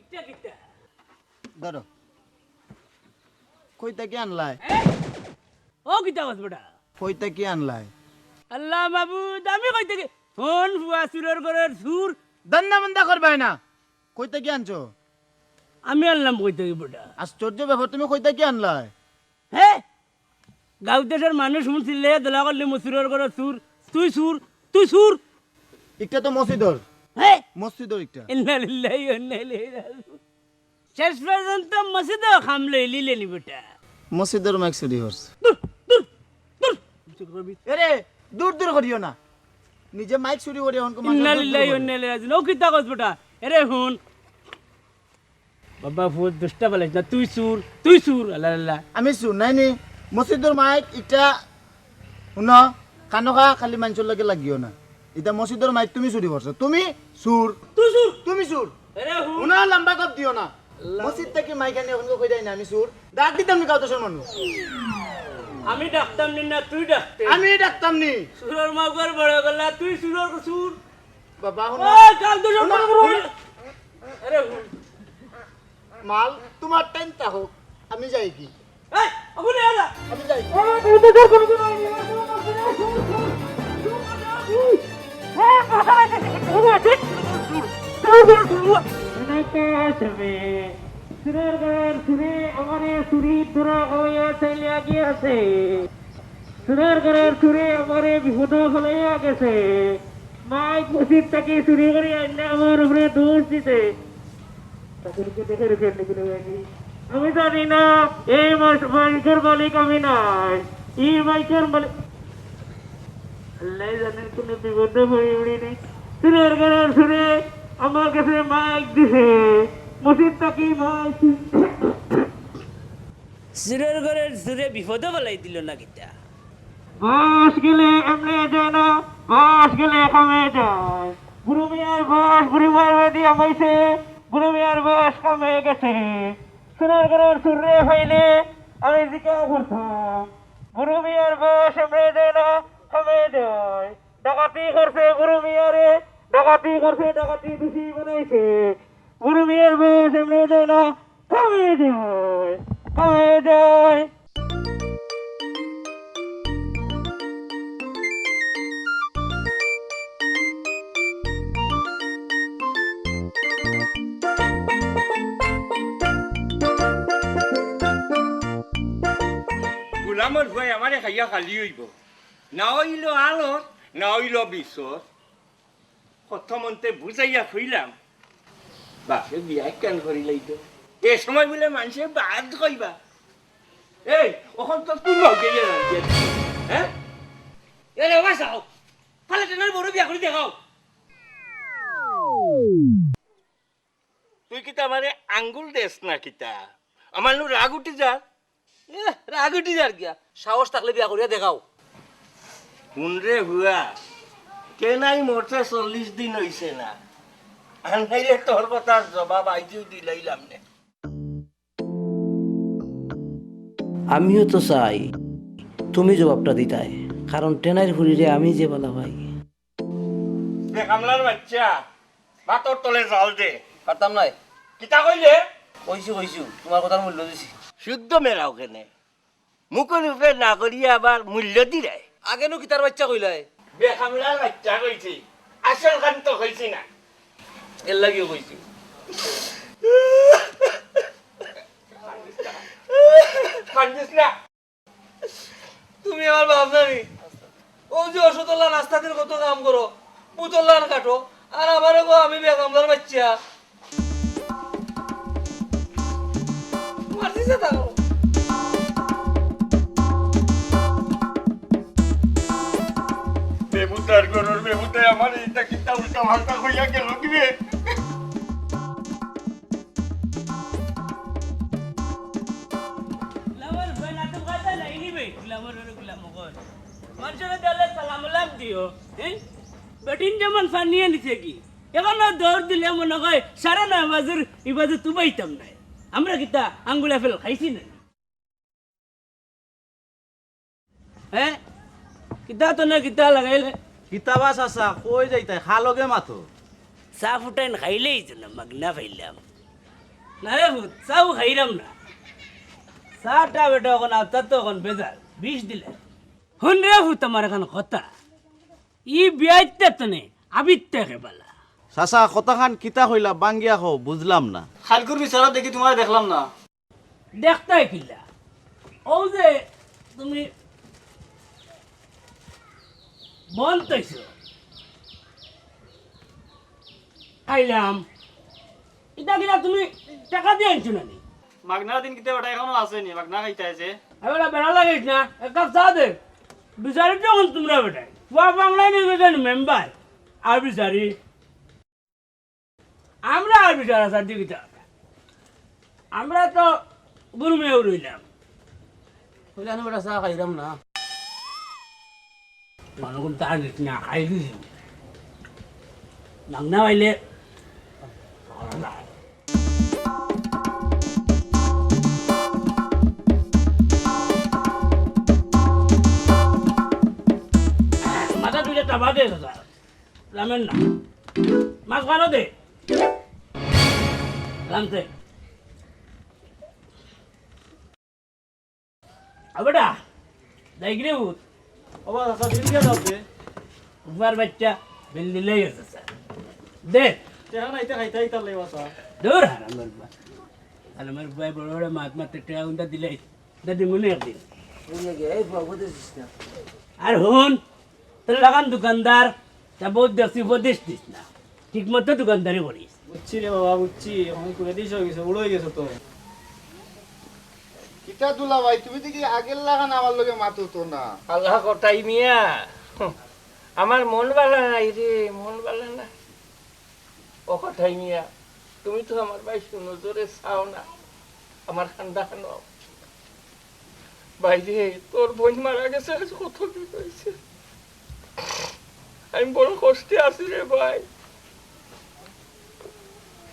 ইচ্ছা কিতা ধরো কইতা কি আনলাই ও কিতা বাস বেটা কইতা কি আনলাই আল্লাহ মাবুদ আমি কইতে কি ফোন ফুয়া সুরের ঘরের সুর দন্না বন্ধা করবাই না কইতা কি আনছো আমি আনলাম কইতে কি বেটা আশ্চর্য ব্যাপার তুমি কইতা কি আনলাই হে গাঁও দেশের মানুষ শুনছিলে দলা করলে মসুরের ঘরের সুর তুই সুর একটা তো মসজিদর হে মসজিদর একটা ইন্না লিল্লাহি ওয়া ইন্না ইলাইহি রাজিউন শেষ পর্যন্ত মসজিদে খাম লইলি নি বেটা মসজিদর মাইক চুরি হচ্ছে দূর দূর দূর চুপ করবি এরে দূর দূর করিও না নিজে মাইক চুরি করি হন ইন্না লিল্লাহি ওয়া ইন্না ইলাইহি রাজিউন ও কিতা কস বেটা এরে হুন বাবা ফুদ দুষ্টা বলে না তুই সুর আল্লাহ আল্লাহ আমি শুন নাই নি মসজিদর মাইক এটা শুন কানকা খালি মানুষের লাগে লাগিও না এটা মসজিদর মাইক তুমি চুরি করছো তুমি সুর তুমি সুর এরে হুন শুনা লম্বা কপ দিও না মসজিদ থেকে মাইক আনি এখন কই দেয় না আমি সুর ডাক দিতাম নি কাউ দেশের মানুষ আমি ডাকতাম নি না তুই ডাকতে আমি ডাকতাম নি সুরের মাগর বড় গলা তুই সুর বাবা ও শুন কাল তো শুনো, আরে হুন মাল তোমার টাইমটা হোক আমি যাই কি এই ওখানে আলা আমি যাই বিপদ হলাইয়া গেছে মাইক মসজিদ থেকে চুরি করে আইনে আমার উপরে দোষ দিতে তাদেরকে দেখে রেখে আমি জানি না এই মাইকের মালিক আমি নাই এই মাইকের মালিক আল্লাহ জানেন কোন বিপদে হয়ে উড়িনি সুরের ঘরের সুরে আমার কাছে মাইক দিছে মসজিদ থেকে মাইক সুরের ঘরের সুরে বিপদে বলাই দিল না কিতা বাস গেলে এমনি যায় না বাস গেলে কমে যায় বুড়ো মিয়ার বাস বুড়ি মারবে দিয়ে আমাইছে বুড়ো মিয়ার বাস কমে গেছে সুরের ঘরের সুরে হইলে আমি জিকা করতাম বুড়ো মিয়ার বাস এমনি যায় না কমে যায় ডাকাতি করছে বুড়ো মিয়ারে ডাকাতি বেশি বানাইছে বুড়ো মিয়ার বাস এমনি যায় না কমে যায় গোলামর ভয় আমারে খাইয়া খালি হইব না হইল আলোর না হইল বিশ্বর প্রথমতে বুঝাইয়া খুইলাম বাপে বিয়া কেন করিলাই তো এ সময় বলে মানুষে বাদ কইবা এই ওখান তো তুই লগে হ্যাঁ এরে বাসাও ফালে টেনের বড় বিয়া করে দেখাও তুই কিতা আমারে আঙ্গুল দেস না কিতা আমার নু রাগ উঠি যা রাগুটি যার গিয়া সাহস থাকলে বিয়া করিয়া দেখাও শুনরে হুয়া কেনাই মরছে 40 দিন হইছে না আনাইলে তোর কথার জবাব আইজিও দিলাইলাম নে আমিও তো চাই তুমি জবাবটা দিতাই কারণ টেনাইর হুড়িরে আমি যে বলা ভাই রে কামলার বাচ্চা ভাতর তলে জাল দে পারতাম নাই কিতা কইলে কইছু তোমার কথার মূল্য দিছি শুদ্ধ মেরাও কেনে মুখের উপরে না করিয়া আবার মূল্য দিলে আগেনো কিতার বাচ্চা কইলাই বে কামলার বাচ্চা কইছি আসল গান তো কইছি না এর লাগিও কইছি কান্দিস না তুমি আমার বাপ জানি ও যে অসতলা রাস্তাতে কত কাম করো পুতলান কাটো আর আমারে গো আমি বেকামদার বাচ্চা মারতিছে তাও বেবুতার গরুর বেবুতায় আমার এটা কিতা উল্টা মালটা কইয়া গেল কি রে গ্লামার ভাই না তো কথা নাই নি ভাই গ্লামার কর মানুষের দলে সালাম আলাম দিও হ্যাঁ বেটিন যেমন ফানিয়ে নিছে কি এখন দৌড় দিলে মনে হয় 9:30 বাজের ইবাদে তু পাইতাম না আমরা কিতা আঙ্গুলা ফেল খাইছি না হ্যাঁ কিতা তো না কিতা লাগাইলে কিতাবা চাচা কই যাইতাই খালগে মাথো চা ফুটাইন খাইলেই তো না মাগনা ফাইলাম না রে ভূত চাও খাইরাম না চাটা বেটা এখন আওতার তো এখন বেজার বিষ দিলে শুন রে ভূত আমার এখন কথা ই বিয়াইতে তো নে আবিতে খেপালা চাচা কথাখান কিতা কইলা বাঙ্গিয়া কও বুঝলাম না। খালকুর বিচারত দেখি তোমার দেখলাম না। দেখতাই কিলা ও যে তুমি মন তৈছ খাইলাম এটা কিনা তুমি টাকা দিয়ে আনছো নানি মাগনা দিন কিতে ওটা এখনো আসেনি, মাগনা খাইতে আছে। এবার বেড়া লাগাইছ না এক কাপ চা দে বিচারি যখন তোমরা বেটাই বাংলায় নিয়ে গেছেন মেম্বার আর বিচারি আমরা আর বিচার আসার দিকে আমরা তো গুরু মেয়েও রইলাম বললাম বেটা চা খাইলাম না মানুষ তার না খাই দিছি মাগনা পাইলে মাথা দুইটা টাবা দে দাদা রামেন না মাছ ভালো দে রামতে বেটা দেখলে ভূত বাবা চাচা দিন কে যাচ্ছে? উপর বাচ্চা বিল দিলেই আছে স্যার দে তেহা নাইতে খাইতে খাইতে লাগবা চা। দূর হারামের বা হারামের ভাই বড় বড় মাছ মারতে টেয়া উন্ডা দিলে দাদি মনে একদিন আর হুন তোর লাগান দোকানদার তা বহুত দেখছি উপদেশ দিস না ঠিক মতো দোকানদারি করিস বুঝছি রে বাবা, বুঝছি। আমি করে দিস হয়ে গেছে, উড়ো হয়ে গেছে তো। কিতা দুলা ভাই তুমি দেখি আগের লাগান আমার লগে মাতো তো না। আল্লাহ কটাই মিয়া আমার মন বালা নাই রে, মন বালা না। ও কটাই মিয়া তুমি তো আমার ভাই নজরে চাও না, আমার ঠান্ডা খানো ভাই রে। তোর বোন মারা গেছে আজ কত দিন হয়েছে, আমি বড় কষ্টে আছি রে ভাই।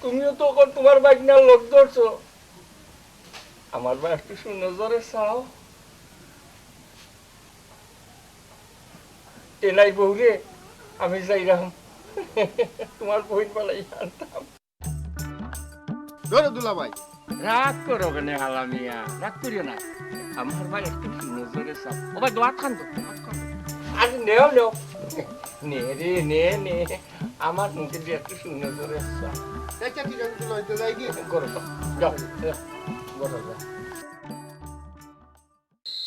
তুমিও তো তোমার বাগনার লোক ধরছো, আমার ভাই একটু নজরে চাও। টেনাই বউরে আমি যাইরাম তোমার বই পালাই আনতাম। ধরো দুলা ভাই রাগ করো কেন আলামিয়া, রাগ করিও না। আমার ভাই একটু নজরে চাও। ও ভাই দোয়াত খান তো, আজ নেও নেও নে রে নে নে, আমার মুখে দিয়ে একটু নজরে চাও। আচ্ছা ঠিক আছে দুলা হইতে যাই কি করো তো, যাও করো যাও।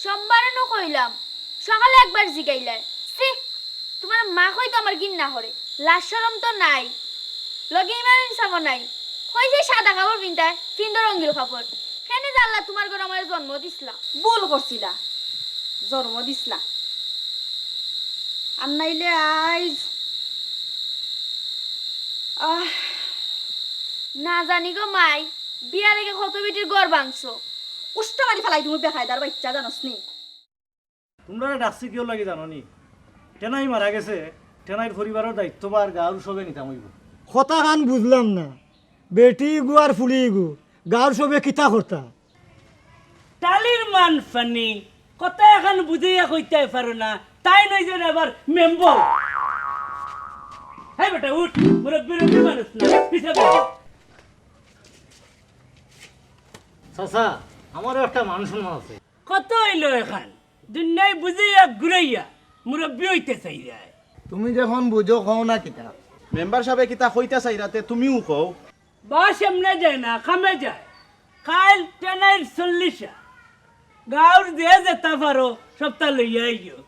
সোমবারে নো কইলাম সকালে একবার জিগাইলে সি তোমার মা কই তো আমার গিন না হরে লাজ শরম তো নাই লগে ইমান ইনসাফ নাই কইছে সাদা কাপড় পিনতায় ফিন্দো রঙিল কাপড় কেনে জানলা তোমার ঘর আমার জন্ম দিছলা ভুল করছিলা, জন্ম দিছলা। আর নাইলে আইজ না জানি গো মাই বিয়া লেগে কত বিটির ঘর ভাঙছো উষ্টা মারি ফেলাই তুমি বেখাইদার বাচ্চা জানোস নি। তোমরা ডাকছি কেউ লাগি জানো নি? টেনাই মারা গেছে, টেনাইর পরিবারের দায়িত্ব বা আর গাঁর সবে নিতাম হইব। কথা কান বুঝলাম না, বেটি গু আর ফুলি গু গাঁর সবে কিতা করতা? টালির মান ফানি কথা এখন বুঝাইয়া কইতে পারো না, তাই নয় যে আবার মেম্বর। হ্যাঁ বেটা উঠ, মুরব্বীর মানুষ না পিছে বসো। চাচা আমারও একটা মান সম্মান আছে। কত হইলো এখন দুনিয়ায় বুঝাইয়া ঘুরাইয়া মুরব্বী হইতে চাই যায়। তুমি যখন বুঝো কও না কিতা। মেম্বার সাহেবে কিতা কইতা চাইরাতে তুমিও কও। বাস এমনে যায় না খামে যায়, কাল টেনাইর 40 গাঁর দিয়ে যেতে পারো সপ্তাহ লইয়া আইও।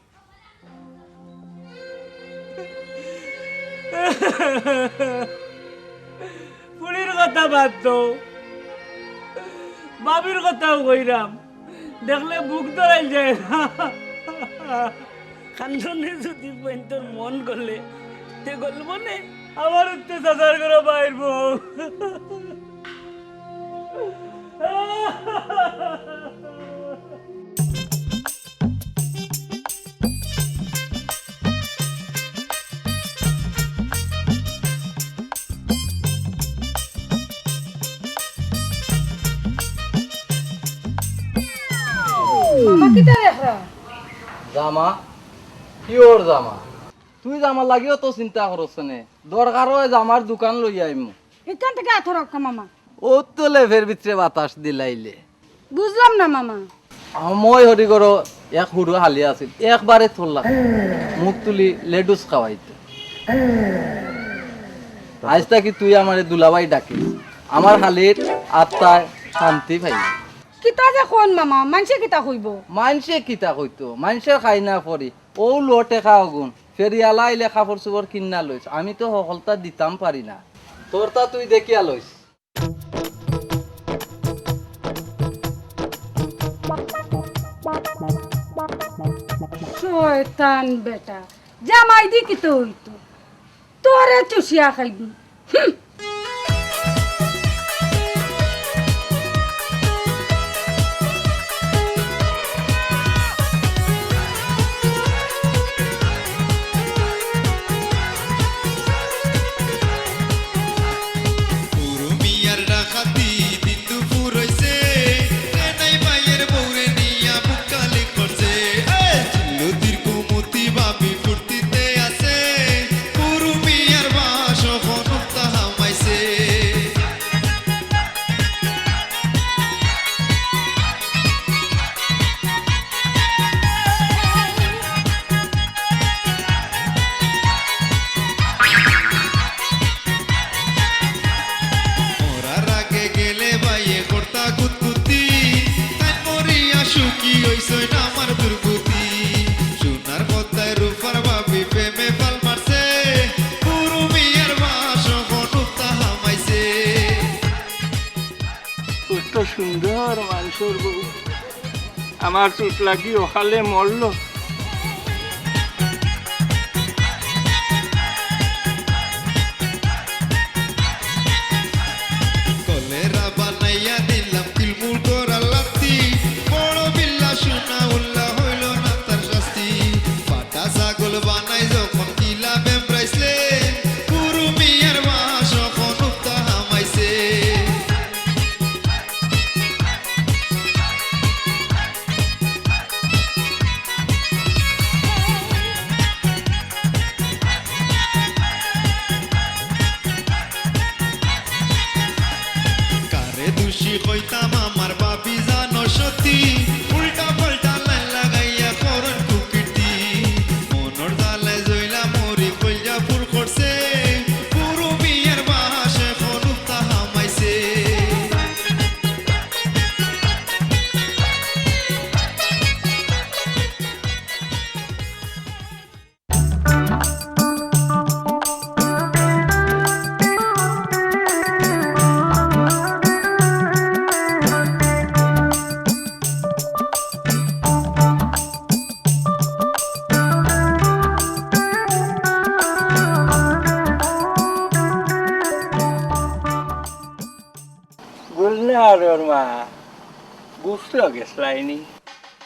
পুলির কথা বাদ দো, বাবির কথাও কইরাম, দেখলে বুক ধরাই যায় না। খানজনে যদি তোর মন করলে তে গল্প নে আমার অত্যাচার করে বাইরব। জামা কিওর জামা? তুই জামা লাগিও তো চিন্তা করছ নে? দরকার হয় জামার দোকান লই আইমু। এখান থেকে আথর মামা ও তো লেভের ভিতরে বাতাস দিলাইলে বুঝলাম না মামা। মই হরি করো এক হুড়ো হালি আছিল একবারে থরলাম মুখ তুলি লেডুস খাওয়াইতে আজ তাকি তুই আমারে দুলাভাই ডাকিস আমার হালির আত্মায় শান্তি পাই কিতা যে কোন মামা, মানুষে কিতা কইব? মানুষে কিতা কইতো মানুষের খাই না পরি ও লোটে খাও গুণ ফেরিয়ালা আইলে কাপড় চোপড় কিনা লইস আমি তো সকলতা দিতাম পারি না তোরটা তুই দেখিয়া লইস শয়তান বেটা, জামাই দি কি তো হইতো, তোরে চুষিয়া খাইবি। কত সুন্দর মানুষের বউ আমার চোট লাগি ওখালে মরল আর ওর মা বুঝলো গেছলাইনি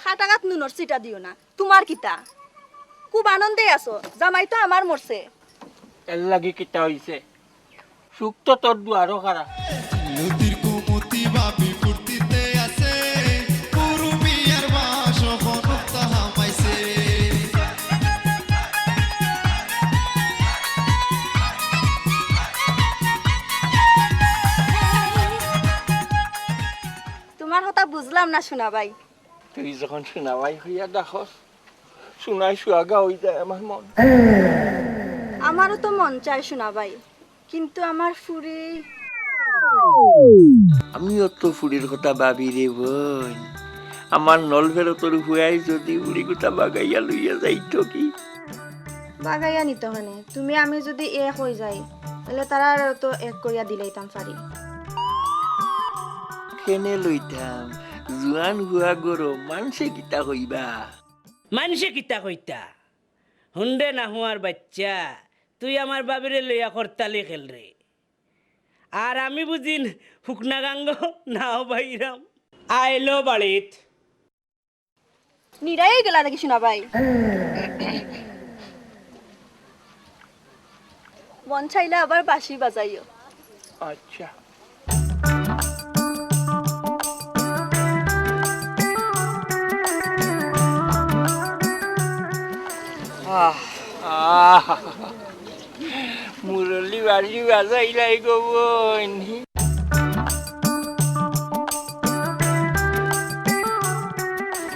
খাটাঘাত নুনর চিটা দিও না, তোমার কিতা? খুব আনন্দে আছো, জামাই তো আমার মরছে। এর লাগি কিতা হইছে সুখ তো তোর দুয়ারও খারাপ তোমার কথা বুঝলাম না শোনা ভাই। তুই যখন শোনাবাই হইয়া দেখস শোনাই সুয়াগা হয়ে যায় আমার মন আমারও তো মন চায় শোনা ভাই, কিন্তু আমার ফুরি। আমিও তো ফুরির কথা ভাবি রে বোন আমার নলভের তোর হুয়াই যদি উড়ি গুতা বাগাইয়া লইয়া যাইতো কি বাগাইয়া নিতে মানে তুমি আমি যদি এক হয়ে যাই তাহলে তারা তো এক করিয়া দিলাইতাম পারি। কেনে লইতাম জুয়ান হুয়া গরো মানসে গীতা হইবা মানসে গীতা কইতা হুন্ডে না হুয়ার বাচ্চা তুই আমার বাবিরে লইয়া করতালি খেল রে আর আমি বুঝিন হুকনা গাঙ্গ নাও বাইরাম আইলো বাড়িত নিরাই গেলা নাকি শোনা ভাই? মন চাইলে আবার বাঁশি বাজাইও। আচ্ছা মুরলি বাজি বাজাইলাই গো বোন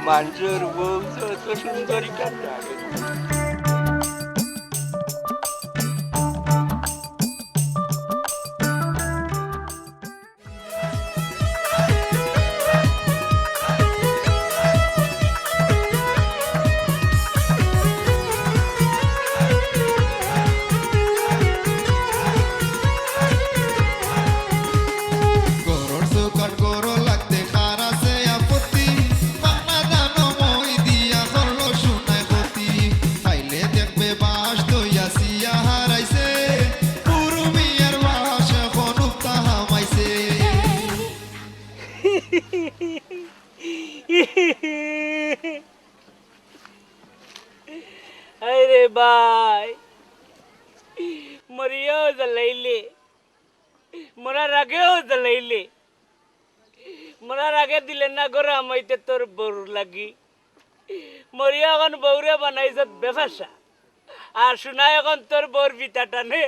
মানুষের বউ যত সুন্দরী কাটা গরর চৌকাট গরর লাগতে কার আছে আপত্তি বাংলা জানো মই দিয়া করলো শুনায় ক্ষতি খাইলে দেখবে বাস দইয়া সিয়া হারাইছে পুরুমিয়ার বাস এখন উক্তা হামাইছে আরে ভাই মরিয়াও জ্বালাইলে মরার আগেও জ্বালাইলে মরার আগে দিলে না করে আমাইতে তোর বউর লাগি মরিয়া এখন বউরে বানাইছ বেফাসা আর শোনা এখন তোর বউর বিতা টানে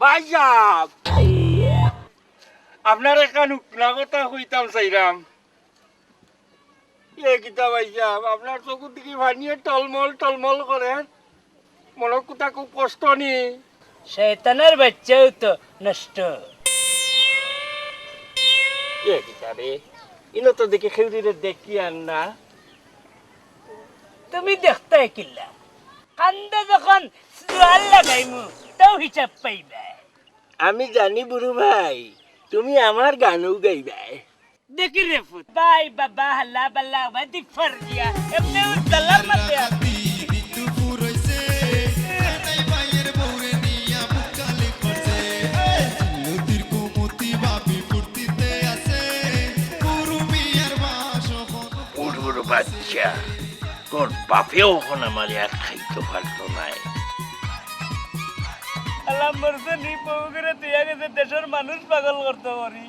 ভাইজাব আপনার এখান উকলা কথা হইতাম চাইরাম এ কিতা ভাইজাব আপনার চকুর দিকে ভানিয়ে টলমল টলমল করে মনের কোথা খুব কষ্ট নি শয়তানের বাচ্চাও তো নষ্ট এ কিতা রে ইনো তো দেখে খেউরিরে দেখি আর না তুমি দেখতে কিল্লা কান্দে যখন সুয়াল লাগাইমু তাও হিসাব পাইবে আমি জানি বুড়ু ভাই তুমি আমার গানও গাইবাই দেখি রে ফুট বাই বাবা হাল্লা বাল্লা বাদি ফর গিয়া এমনি উদ্দালা মতে বিদ্যু ফুরইছে নাই ভাইয়ের বউরে নিয়া মুকালে করছে লতির কুমতি বাপি ফুর্তিতে আছে পুরুমিয়ার বাস এখন বুড়ো বাচ্চা তোর বাপেও এখন আমার আর খাইতে পারতো নাই আল্লাহ মরছে নি বউগরে তুইয়া গেছে দেশের মানুষ পাগল করতে পারি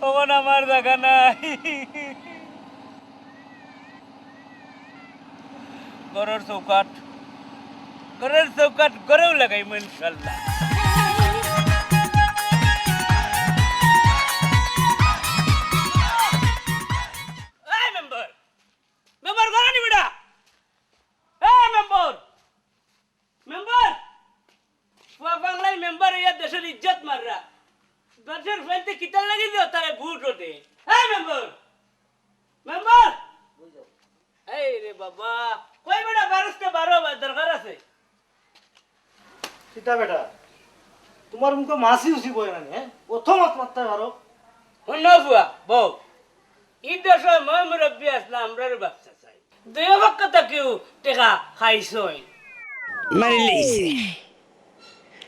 ওমন আমার জায়গা নাই ঘরের চৌকাট ঘরেও লাগাইম ইনশাল্লাহ এই মেম্বার ঘরে নি বেটা এই মেম্বার বাংলায় মেম্বার ইয়া দেশের ইজ্জত মাররা দেশের ফেলতে কিতাল লাগি দিও তারে ভোট ওঠে এই মেম্বার এই রে বাবা কই বেটা 12 দরকার আছে সীতা বেটা তোমার মুখে মাসি উসি বই না হ্যাঁ প্রথম মাত্রা পারো শূন্য ফুয়া বউ ঈদ দেশের মই মুরব্বী আসলে আমরার ব্যবসা চাই দুই পক্ষতা কেউ টেকা খাইছই মারি লইছে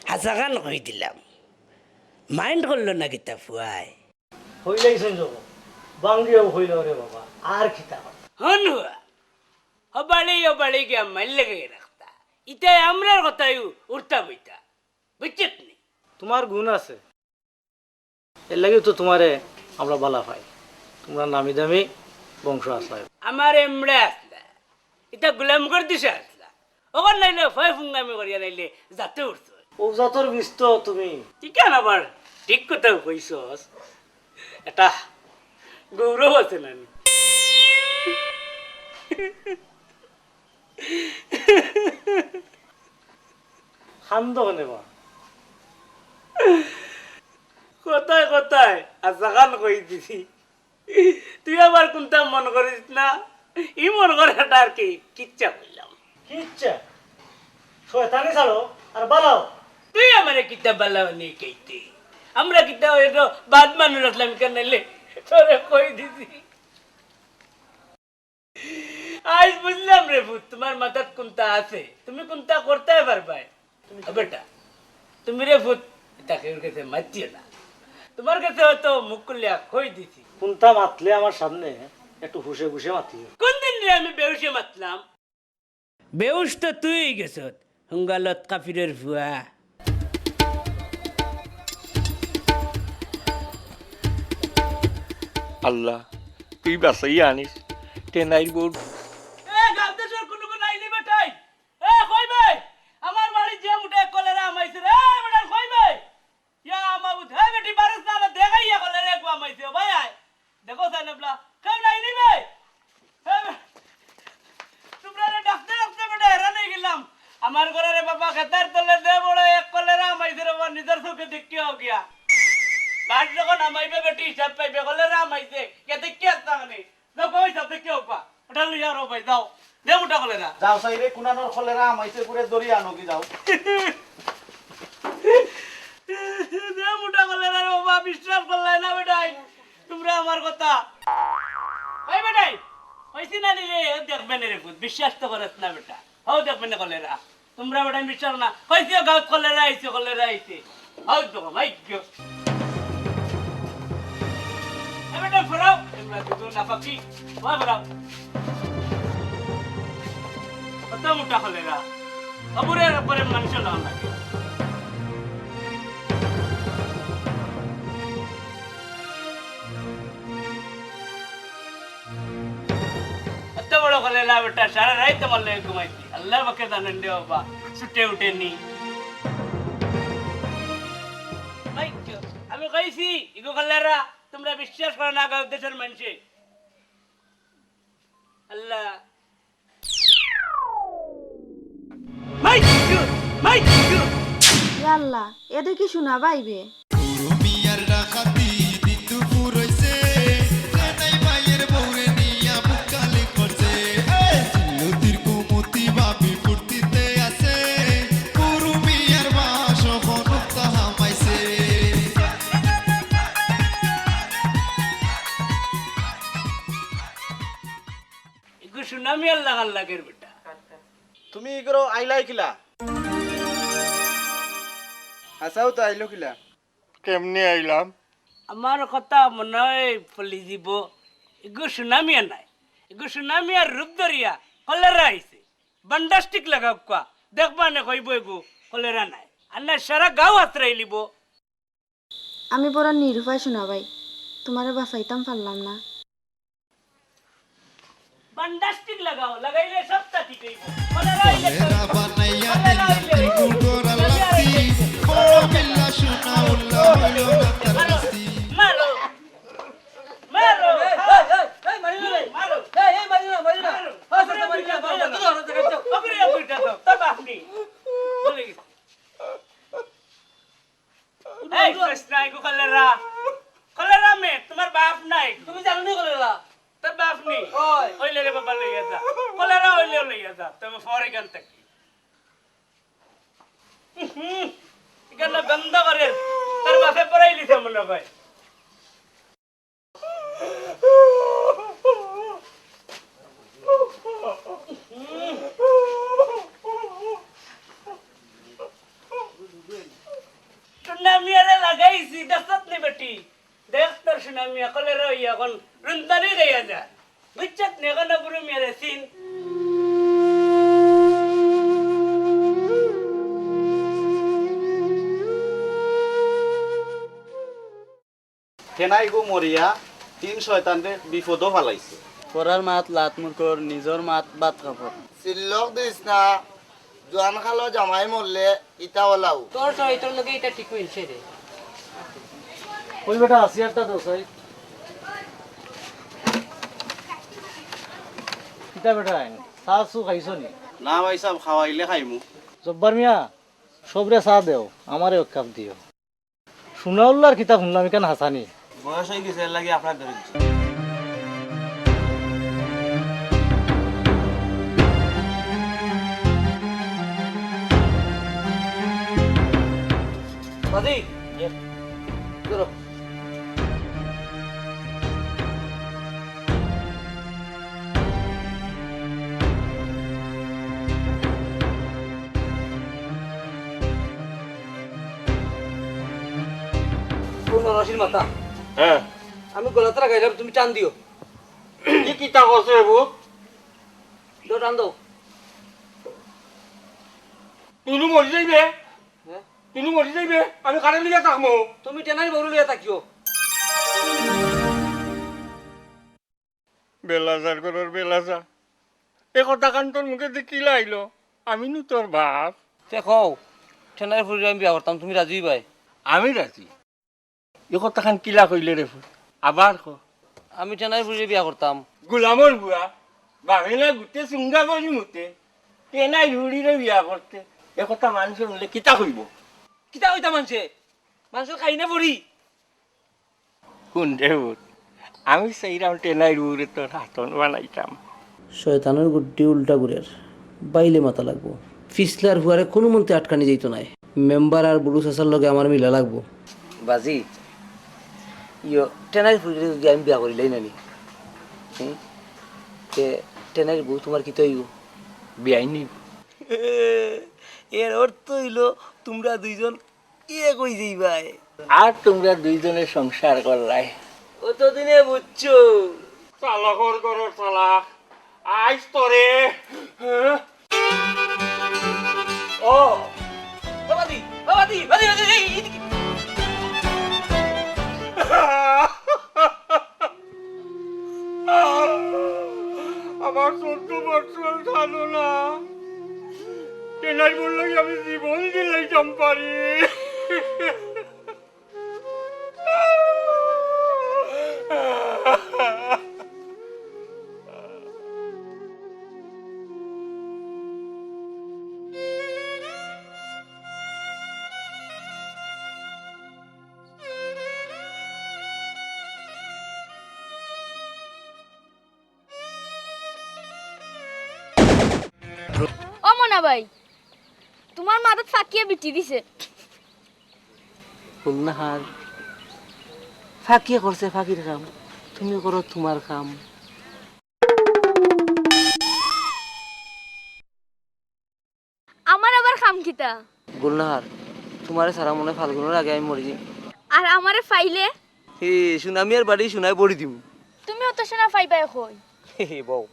হাসাখান কই দিলাম মাইন্ড করলো না কিতা ফুয়াই হইলেইছেন যাব বাঙ্গিয়াও হইল রে বাবা আর খিতা হন হুয়া হবাড়ি গিয়া মাইল লেগে রাখতা ইতাই আমরার কথাই উঠতা বইতা বুঝছিস নি তোমার গুণ আছে এর লাগে তো তোমারে আমরা বালা পাই তোমরা নামি দামি বংশ আসলে আমার এমড়ে আসলা এটা গুলাম করে দিছে আসলা ওখান নাইলে ফয় ফুঙ্গামি করিয়া নাইলে যাতে উঠছ ও জাতর বিষ তো তুমি ঠিক না আবার ঠিক কথা কইছস এটা গৌরব আছে না খান্দ হনে বা কোথায় আজাগান কই দিছি তুই আবার কোনটা মন করিস না ই মন করে এটা আর কি কিচ্ছা কইলাম কি ইচ্ছা শয়তানি ছাড়ো আর বালাও তুই আমারে কিতা বালাও নি কইতে আমরা কিতা হইতো বাদ মানুষ রাখলাম কেন নাইলে তোরে কই দিছি আজ বুঝলাম রে ভূত তোমার মাথাত কোনটা আছে তুমি কোনটা করতে পারবা বেটা তুমি রে ভূত তাকে ওর কাছে মাতিও না তোমার কাছে হয়তো মুখ খুলিয়া কই দিছি কোনটা মাতলে আমার সামনে একটু হুসে ঘুষে মাতিও কোন দিন রে আমি বেউসে মাতলাম বেউস তো তুই গেছ হুঙ্গালত কাফিরের ভুয়া আল্লাহ তুই বাসাই আনিস টেনাই বোর্ড এ গাবদেশের কোনো কোন আইলি বেটাই এ কই ভাই আমার বাড়ি যে মুটে কলেরা আমাইছে রে বেটা কই আমার ঘরে বাবা খেতার তলে দে বড় এক কলেরা আমাইছে বাবা নিজের চোখে দেখতে হও গিয়া গাছ যখন আমাইবে বেটি হিসাব পাইবে কলেরা আমাইছে কে দেখতে আসতা মানে যাও কই হিসাব দেখতে হোক পা ওটা লইয়া রো ভাই যাও দে মোটা কলেরা যাও চাইলে কুনানোর খলেরা আমাইছে পুরে দড়ি আনো কি যাও দে মোটা কলেরা রে বাবা বিশ্বাস করলাই না বেটাই তোমরা আমার কথা ওই বেটাই হইছি না রে দেখবেন রে বিশ্বাস তো করছ না বেটা হাও দেখবেন না কলেরা তোমরা বেটা বিশ্বাস না হইছে গাঁত কলেরা আইছে হাও দেখো ভাই গো এ বেটা ফরাও তোমরা দুটো না পাকি ওই ফরাও কত মোটা কলেরা অবুরের উপরে মানুষ না লাগে এত বড় কলেরা বেটা সারা রাত তোমার লেগে ঘুমাইছি আল্লাহর বাকে জানেন রে বাবা ছুটে উঠেনি ভাই গো, আমি কইছি ইগো কলেরা তোমরা বিশ্বাস করো না গাঁও দেশের মানুষে আল্লাহ মাই গো আল্লাহ এদের কি শোনা পাইবে পুরো মিয়ার ডাকাতি দিন দুপুর হইছে নাই মায়ের বউরে নিয়া বুকালি করছে চিল্লতির কুমতি ভাবি ফুর্তিতে আছে পুরো মিয়ার বাস হনুক্তা হামাইছে ইগো সুনামি আল্লাহ আল্লাহের বেটা তুমি ইগরো আইলাই কিলা আসাও তো আইলো কিলা কেমনে আইলাম আমার কথা মনে হয় ফলি দিব এগু সুনামিয়া নাই এগু সুনামিয়ার রূপ ধরিয়া কলেরা আইছে বান্ডাস্টিক লাগাও কোয়া দেখবা না কইব এগু কলেরা নাই আর না সারা গাঁও আশ্রয় লিব আমি বড় নিরুপায় শোনা ভাই তোমারে বাঁচাইতাম পারলাম না বান্ডাস্টিক লাগাইলে সবটা ঠিক হইব কলেরা আইলে কলেরা বানাইয়া দিলাম ত্রিপুর গোরা লাতি বড় বিল্লা শোনা উল্লাহ হইল না তার নাস্তি মারো মারো এই মারি না মারো এই মারি না হাসতে মারি না তুই ধরো দেখা যাও ওপরে কইটা দাও তা বাপনি বলে গেছে এই কৃষ্ণ এগু কলেরা মে তোমার বাপ নাই তুমি জানো নি কলেরা তোর বাপ নেই ওই হইলে রে বাবা লইয়া যা কলেরা হইলে লইয়া যা তুমি ফরে গান থেকে এখানে বন্ধ করে তোর বাপে পড়াই লিছে মনে হয় সুনামিয়ারে লাগাইছি দেখত নি বেটি দেখ তোর সুনামিয়া কলেরা হইয়া এখন রুন্তানি গাইয়া যা বুঝছত নি এখন বুড়ো মেরে সিন ফেনাই গো মরিয়া তিন শয়তানরে বিপদও ফালাইছে পরার মাত লাত মুরকর নিজর মাত বাত কাপড় চিল্লক দিস না জোয়ান খালো জামাই মরলে ইটা ওলাও তোর চরিত্র লগে এটা ঠিক হইছে রে ওই বেটা আসিয়ারটা তো সাই কিতা বেটা সাসু খাইছো নি না ভাই সাহেব খাওয়াইলে খাইমু জব্বার মিয়া সবরে চা দেও আমারে এক কাপ দিও শুনাউল্লার কিতাব শুনলাম কেন হাসানি বয়স হয়ে গেছে এর লাগে আপনার ধরেছি বাদি ধরো রশির মাথা হ্যাঁ আমি গলাতে লাগাইলাম তুমি টান দিও কি কিতা করছে এবু দো টান দাও তুনু মরি যাইবে হ্যাঁ তুনু মরি যাইবে আমি কারে লিয়া থাকবো তুমি টেনাই বড় লিয়া থাকিও বেলাজার করার বেলাজা এ কথা কান তোর মুখে দেখি লাইলো আমি নু তোর বাপ দেখো টেনাই ফুরি আমি বিয়া করতাম তুমি রাজি ভাই আমি রাজি এ কথা খান কিলা কইলে রে ফুল আবার ক আমি টেনাই ফুরি বিয়া করতাম গোলামর বুয়া বাঙিলা গুতে চুঙ্গা করি মুতে টেনাই রুড়িরে বিয়া করতে এ কথা মানুষ শুনলে কিতা হইব কিতা হইতা মানছে মানুষের খাই না পড়ি কোন দেবত আমি সেইরাম টেনাই রুড়ে তোর হাতন বানাইতাম শয়তানের গুড্ডি উল্টা গুড়ের বাইলে মাথা লাগবো ফিসলার হুয়ারে কোনো মন্ত্রে আটকানি যাইতো নাই মেম্বার আর বুড়ু চাচার লগে আমার মিলা লাগবো বাজি ইয়ো টেনাই ফুড়ি যদি আমি বিয়া করিলাই নানি টেনাইর বউ তোমার কি তৈব বিয়াই নিব এর অর্থ হইলো তোমরা দুইজন ইয়ে কই যাইবাই আর তোমরা দুইজনে সংসার করলাই অতদিনে বুঝছো চালকর করো চালাক আইস তোরে ও বাবাদি বাবাদি বাদি বাদি এইদিকে আমার 14 বছর জানো না টেনাই বললো কি আমি জীবন দিলাইতাম পারি ও মনা ভাই তোমার মাথাত ফাঁকিয়ে বিটি দিছে গুলনাহার ফাঁকিয়ে করছে ফাঁকির কাম তুমি করো তোমার কাম আমার আবার খাম খিতা গুলনাহার তোমারে সারা মনে ফাল্গুনের আগে আমি মরি যাই আর আমারে ফাইলে হে সুনামি আর বাড়ি শুনাই পড়ি দিম তুমি অত শোনা ফাইবাই কই হে বউ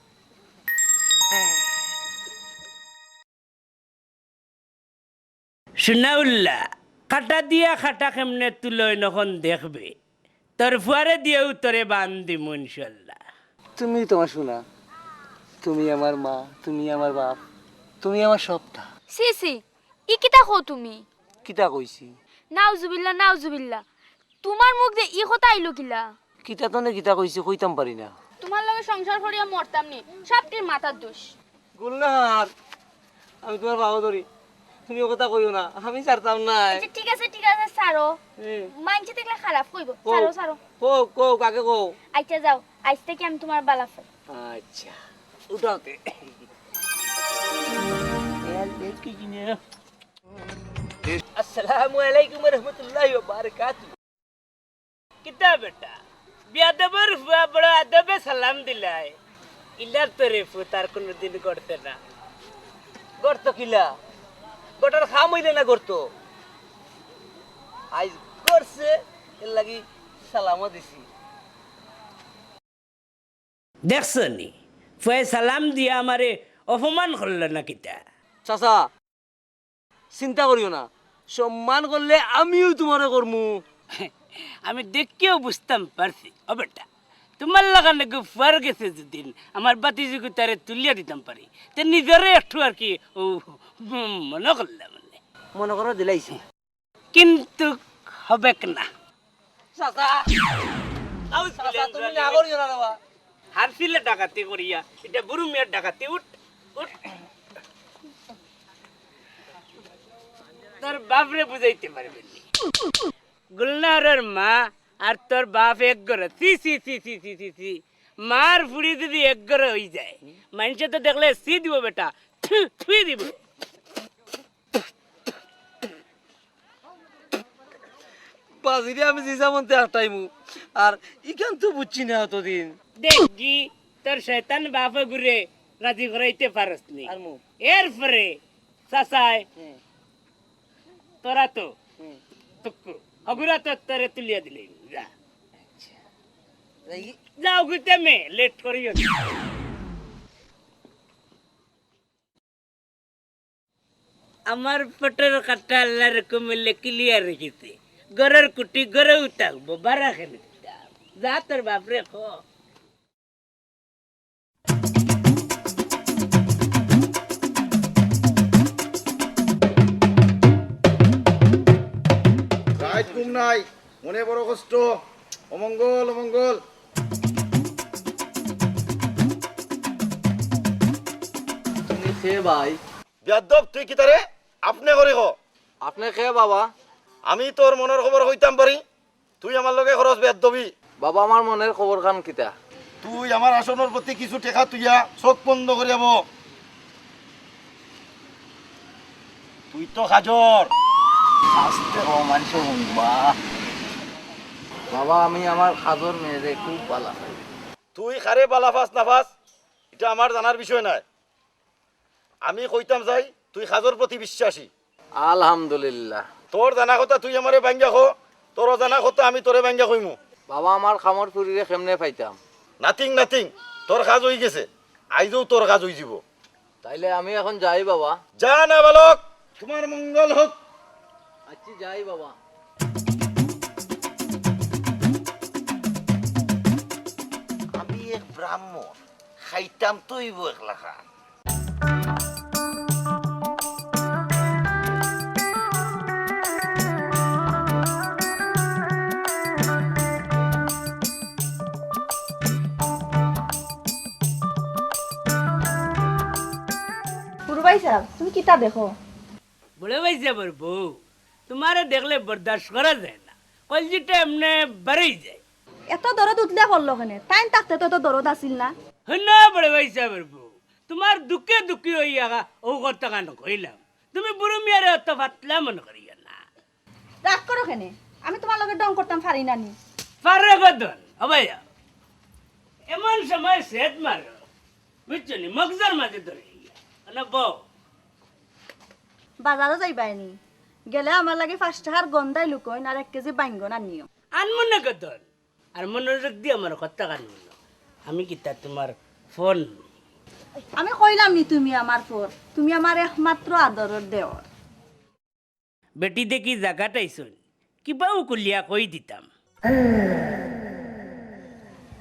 সুনাউল্লা কাটা দিয়া খাটা কেমনে তুলই নখন দেখবে তোর ফুয়ারে দিয়েও তোরে বান দিমু ইনশাল্লাহ তুমি তোমার শোনা তুমি আমার মা তুমি আমার বাপ তুমি আমার সবটা সি সি ই কিতা কও তুমি কিতা কইছি নাউজুবিল্লাহ নাউজুবিল্লাহ তোমার মুখ দিয়ে ই কথা আইলো কিলা কিতা তো কিতা কইছি কইতাম পারি না তোমার লগে সংসার করিয়া মরতাম নি সবটির মাথার দোষ গুলনাহার আমি তোমার বাবা ধরি তুমি ও কথা কইও না আমি ছাড়তাম না আচ্ছা ঠিক আছে সারো মাইনছে দেখলে খারাপ কইব সারো সারো কো কাকে কো আচ্ছা যাও আজ থেকে আমি তোমার বালাফাই আচ্ছা উঠাতে আসসালামু আলাইকুম ওয়া রাহমাতুল্লাহি ওয়া বারাকাতুহু কিতা বেটা বিয়াদবের ফুয়া বড় আদবে সালাম দিলাই ইলার তোরে ফু তার কোনদিন করতে না গর্ত কিলা গটার খাম হইলে না গর্ত আইজ করছে এর লাগি সালামও দিছি দেখছো নি ফুয়ে সালাম দিয়া আমারে অপমান করলো না কিতা চাচা চিন্তা করিও না সম্মান করলে আমিও তোমারে করমু আমি দেখিও বুঝতাম পারছি ও বেটা তোমার লাগানে ফুয়ার গেছে যেদিন আমার বাতিজিকে তারে তুলিয়া দিতাম পারি তে নিজেরে একটু আর কি ও মনে করলাম মনে করো দিলাইছি কিন্তু হবে না চাচা তুমি না করিও না বাবা হারছিলে ডাকাতি করিয়া এটা বুড়ো মেয়ের ডাকাতি উঠ উঠ তোর বাপরে বুঝাইতে পারবেন গুলনারের মা আর তোর বাপ এক ঘরে সি সি সি সি সি সি সি মার ফুড়ি যদি এক ঘরে হয়ে যায় মানুষে তো দেখলে সি দিব বেটা থুই দিব বাজিরে আমি জিসা মনতে আটাইমু আর ইখান তো বুঝছি না অতদিন দেখি তোর শয়তান বাপ ঘুরে রাজি করাইতে পারস নি আর মু এরপরে চাচাই তোরা তো তুকু হগুরা তো তোরে তুলিয়া দিলে যা যাও গুতে মে লেট করিও না। আমার পেটের কাটা আল্লাহর কমিলে ক্লিয়ার রেখেছে ঘরের কুটি ঘরে উঠাকবো বারা খেলে যা তোর বাপরে খো রাইট ঘুম নাই মনে বড় কষ্ট অমঙ্গল অমঙ্গল তুমি সে ভাই বেয়াদব তুই কি তারে আপনি করে ক আপনি কে বাবা? আমি তোর মনের খবর হইতাম পারি তুই আমার লগে খরচ বেয়াদবি বাবা আমার মনের খবর খান কিতা? তুই আমার আসনের প্রতি কিছু টেকা তুইয়া চোখ বন্ধ করে যাব তুই তো হাজর আস্তে ও মানুষ শুনবা। বাবা আমি আমার খাজর মেয়েরে খুব ভালো পাই। তুই খারে বালাফাস নাফাস এটা আমার জানার বিষয় নাই আমি কইতাম যাই তুই খাজর প্রতি বিশ্বাসী আলহামদুলিল্লাহ। তোর জানা কথা তুই আমারে ভাঙ্গা খো তোর জানা কথা আমি তোরে ভাঙ্গা কইমু বাবা আমার খামর ফুরিরে কেমনে পাইতাম? নাথিং নাথিং তোর কাজ হয়ে গেছে আইজও তোর কাজ হয়ে যাব তাইলে আমি এখন যাই বাবা। যা না বালক তোমার মঙ্গল হোক আচ্ছা যাই বাবা। আমি এক ব্রাহ্মণ খাইতাম তৈব একলা খা পুরবাই সাহেব তুমি কিতা দেখো? বলে ভাই যাবার বউ তোমারে দেখলে বরদাস্ত করা যায় না কলজিটা এমনি বাড়াই যায় এত দরদ উঠলে করলো কেনে? টাইম থাকতে তো এত দরদ আসিল না। না বলে ভাই যাবার বউ তোমার দুঃখে দুঃখী হইয়া ও কথা কান কইলাম তুমি বুড়ো মিয়ারে অত ফাতলা মনে করিয়া না রাগ করো কেনে? আমি তোমার লগে ডং করতাম পারি না নি। পারে গদন অবাইয়া এমন সময় সেট মারো বুঝছো নি মগজার মাঝে ধরে না বউ বাজারও যাইবাইনি গেলে আমার লাগে 5 টাকার গন্ধাই লুকোইন আর 1 কেজি বাইঙ্গন আনিও। আনমন না গদন আর মনোযোগ দিয়ে আমার কথা কান আমি কি তা তোমার ফোন আমি কইলাম নি তুমি আমার পর, তুমি আমার একমাত্র আদরের দেওর। বেটি দেখি জায়গাটাইছুন কিবা উকুলিয়া কই দিতাম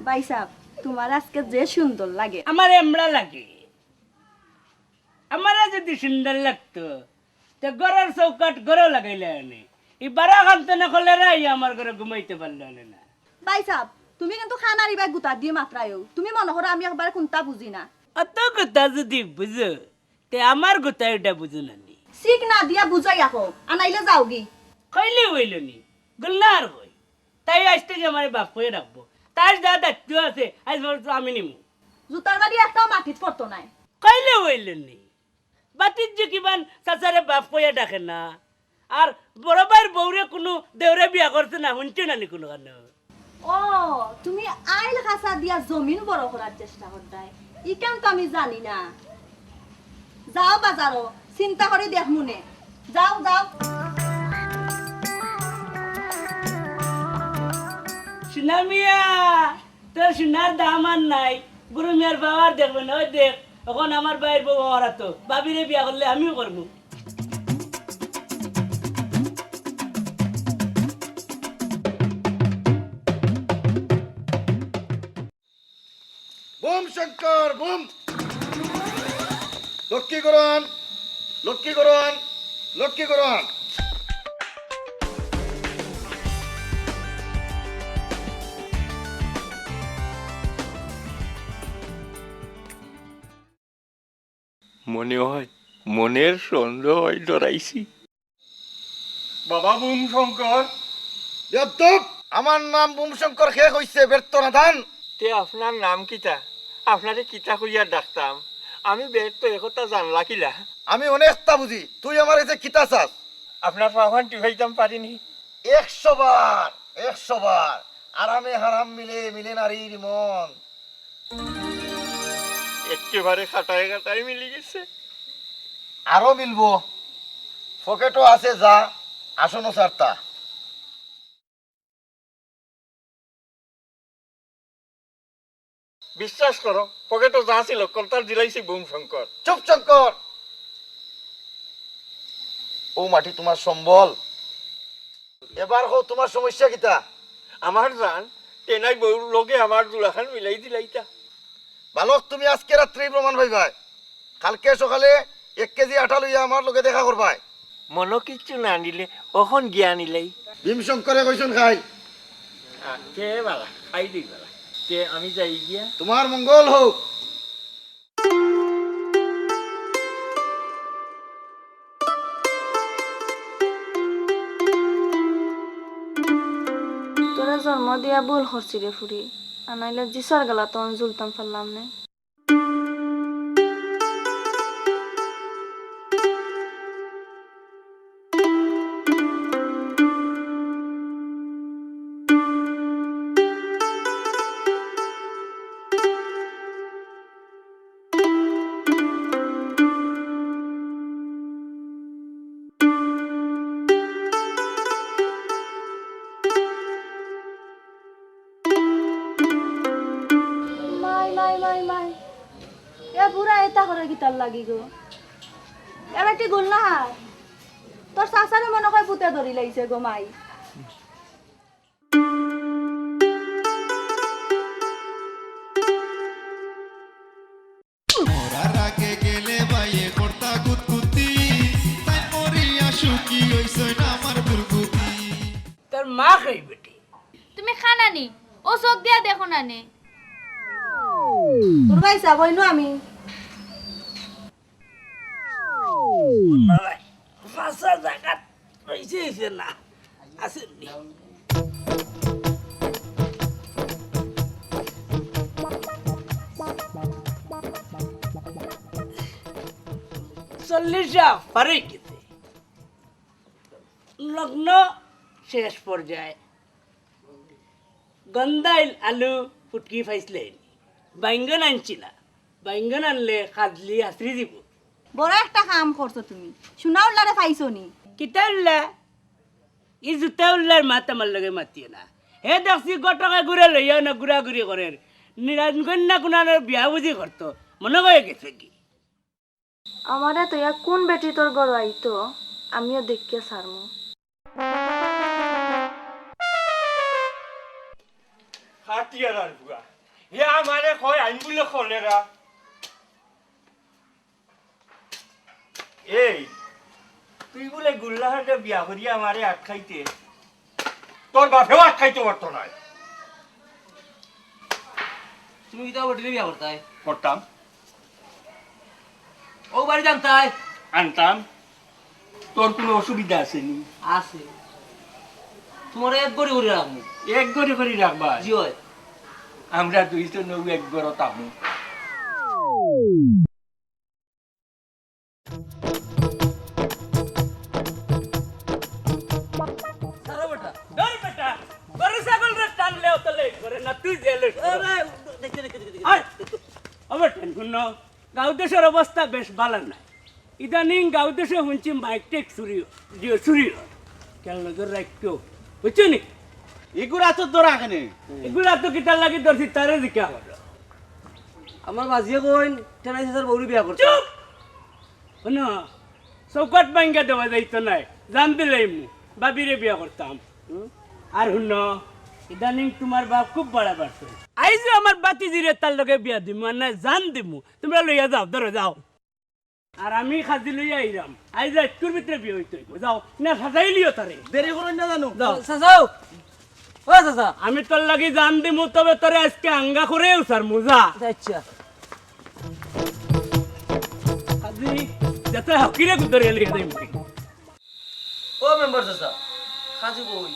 ভাই সাহেব তোমার আজকে যে সুন্দর লাগে। আমার এমড়া লাগে আমার যদি সুন্দর লাগতো তো ঘরের চৌকাট ঘরেও লাগাইলে আনে এই বারা খানতে না করলে রাই আমার ঘরে ঘুমাইতে পারলো না ভাই সাহেব তুমি কিন্তু খানার ইবাই গুতা দিয়ে মাত্রায়ও তুমি মনে করো আমি একবার কোনটা বুঝি না। অত কথা যদি বুঝো তে আমার কথা এটা বুঝো না নি শিখ না দিয়া বুঝাই আকো আনাইলে যাওগি। কইলে হইল নি গল্লা আর হই তাই আসতে যে আমার বাপ হয়ে রাখবো তার যা দায়িত্ব আছে আজ বলতো আমি নিমু জুতার বাড়ি একটাও মাটিত পড়তো নাই। কইলে হইল নি বাতির যে কিমান চাচারে বাপ কইয়া ডাকে না আর বড় ভাইয়ের বউরে কোনো দেওরে বিয়া করছে না শুনছো না নি কোনো কারণ ও তুমি আইল খাসা দিয়া জমিন বড় করার চেষ্টা করতাই ই কেন তো আমি জানি না। যাও বাজারো চিন্তা করে দেখ মনে যাও যাও। সুনামিয়া তোর সোনার দাম আর নাই গুরু মিয়ার বাবার দেখবেন ওই দেখ এখন আমার ভাইয়ের বউ হওয়ার তো বাবিরে বিয়া করলে আমিও করবো বুম শঙ্কর বুম লক্ষ্মীকরণ লক্ষ্মীকরণ লক্ষ্মীকরণ মনে হয় মনের সন্দেহ হয় ডরাইছি বাবা বুম শঙ্কর বেয়াদব আমার নাম বুম শঙ্কর শেষ হইছে ব্যর্থ নাথান তে আপনার নাম কিতা আপনারে কিতা কইয়া ডাকতাম আমি বের তো একথা জানলা কিলা আমি অনেকটা বুঝি তুই আমার এসে খিতা চাস আপনার পাহান টিভাইতাম পারিনি 100 বার আরামে হারাম মিলে মিলে নারীর মন একেবারে খাটায় খাটায় মিলে গেছে আরো মিলবো পকেটও আছে যা আসনো সারতা বিশ্বাস করো পকেটে যা ছিল কর্তার দিলাইছি বুম শঙ্কর চুপ শঙ্কর ও মাটি তোমার সম্বল এবার হো তোমার সমস্যা কিতা আমার জান তেনাই বউর লগে আমার দুলাখান মিলাই দিলাইতা বালক তুমি আজকে রাত্রি প্রমাণ পাইবাই কালকে সকালে 1 কেজি আটা লইয়া আমার লগে দেখা করবাই মনো কিচ্ছু না নিলে অখন গিয়া নিলাই ভীম শঙ্করে কইছন খাই কে বালা খাই দিই বালা কে আমি যাই গিয়া তোমার মঙ্গল হোক জন্ম দিয়া ভুল করছি রে ফুরি আনাইলে জিসার গেলা তখন জুলতাম পারলাম না মাই মাই মাই মাই এ বুড়া এটা করে গিটার লাগি গো এবার কি গুল না হায় তোর শাসারে মনে হয় পুতে ধরি লাইছে গো মাই মরার আগে গেলে বাইয়ে কর্তা কুতকুতি তাই মরিয়া সুখী হইছই না আমার দুর্গতি তোর মা খাই বেটি তুমি খানা নি ও চোখ দিয়া দেখো না নে তোর ভাই যাবই আমি ফাঁসা জায়গা রয়েছে না আসেননি চল্লিশা পারে গেছে লগ্ন শেষ পর্যায়ে গন্ধাইল আলু ফুটকি ফাইসলেন বাইঙ্গন আনছি না বাইঙ্গন আনলে খাদলি হাসরি দিব বড় একটা কাম করছো তুমি শোনা উল্লারে পাইছো নি কিতা উল্লা ই জুতা উল্লার মাত আমার লগে মাতিয়ে না হে দেখছি গটকা ঘুরে লইয়া না ঘুরা ঘুরি করে নিরাজগন্যা কোনার বিয়া বুঝি করতো মনে হয়ে গেছে কি আমারে তো ইয়া কোন বেটি তোর গড় আইতো আমিও দেখিয়া সারমু হাতিয়ার আর বুয়া হে আমারে কয় আইন বলে কলেরা এই তুই বলে গুল্লাহাটে বিয়া করিয়া আমারে আটকাইতে তোর বাপেও আটকাইতে পারতো না তুমি কি তাও বটিলে বিয়া করতাই করতাম ও বাড়ি জানতাই আনতাম তোর কোনো অসুবিধা আছে নি আছে তোমার এক গড়ি করে রাখবো এক গড়ে করে রাখবা জি হয় আমরা দুইজন নৌ এক গড় তামু সারা বেটা ধর বেটা গরু ছাগল রে টানলে তলে করে না তুই জেলে আবার টেনশন ন গাঁও দেশের অবস্থা বেশ ভালো না ইদানিং গাঁও দেশে শুনছি মাইক টেক চুরি কেন নজর রাখতো বুঝছো নি এগুলা তো দরা কেন এগুলা তো কিতার লাগি ধরছি তারে দিকে হলো আমার মাঝিয়ে কইন টেনাই হাজার বউরি বিয়া করতে চুপ শোনো চৌকাট ভাঙ্গা দেওয়া যাইতো নাই জান দিলাই মু বাবিরে বিয়া করতাম আর শুন ইদানিং তোমার বাপ খুব বড়া বাড়ছে আইজ আমার বাতি জিরে তার লগে বিয়া দিমু আর না জান দিমু তোমরা লইয়া যাও ধরো যাও আর আমি খাজি লইয়া আইরাম আইজ একটুর ভিতরে বিয়ে হইতে হইব যাও না সাজাই লিও তারে দেরি করুন না জানো যাও চাচাও ও চাচা আমি তোর লাগি জান দিমু তবে তোরে আজকে আঙ্গা করে উসার মুজা আচ্ছা খাজি যাতে হকিরে গুদরে লিয়া দেই মুখে ও মেম্বার চাচা খাজি বই